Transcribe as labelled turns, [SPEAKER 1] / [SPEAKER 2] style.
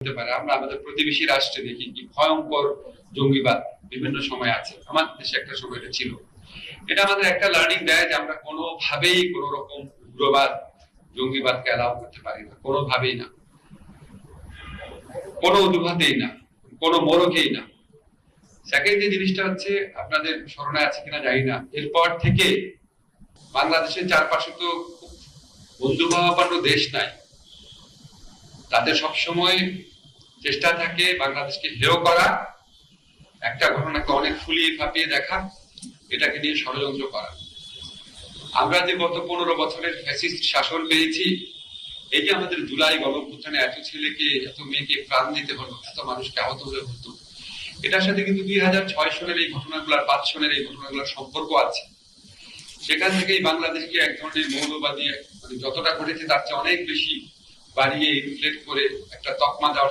[SPEAKER 1] হতে পারে। আমরা আমাদের প্রতিবেশী রাষ্ট্রে দেখি কি ভয়ঙ্কর জঙ্গিবাদ বিভিন্ন সময় আছে, আমাদের দেশে একটা সময় এটা ছিল। এটা আমাদের একটা লার্নিং দেয় যে আমরা কোনোভাবেই কোন রকম উগ্রবাদ জঙ্গিবাদকে অ্যালাউ করতে পারি না, কোনোভাবেই না, কোনো অজুহাতেই না, কোনো মোড়কেই না। সেকেন্ড যে জিনিসটা হচ্ছে, আপনাদের স্মরণে আছে কিনা জানি না, এরপর থেকে বাংলাদেশের চারপাশে তো বন্ধুভাবাপন্ন দেশ নাই, তাদের সবসময় চেষ্টা থাকে বাংলাদেশকে হেয় করা, একটা ঘটনাকে অনেক ফুলিয়ে ফাঁপিয়ে দেখা, এটাকে নিয়ে ষড়যন্ত্র করা। আমরা যে গত 15 বছরের ফ্যাসিস্ট শাসন পেয়েছি, এই যে আমাদের জুলাই গণঅভ্যুত্থানে এত ছেলেকে এত মেয়েকে প্রাণ দিতে হলো, এত মানুষকে আহত হতে হতো, এটার সাথে কিন্তু 2006 সনের এই ঘটনাগুলোর 5 সনের এই ঘটনাগুলোর সম্পর্ক আছে। সেখান থেকেই বাংলাদেশকে এক ধরনের মৌলবাদী, মানে যতটা ঘটেছে তার চেয়ে অনেক বেশি বাড়িয়ে ইনফ্লেট করে একটা তকমা দেওয়ার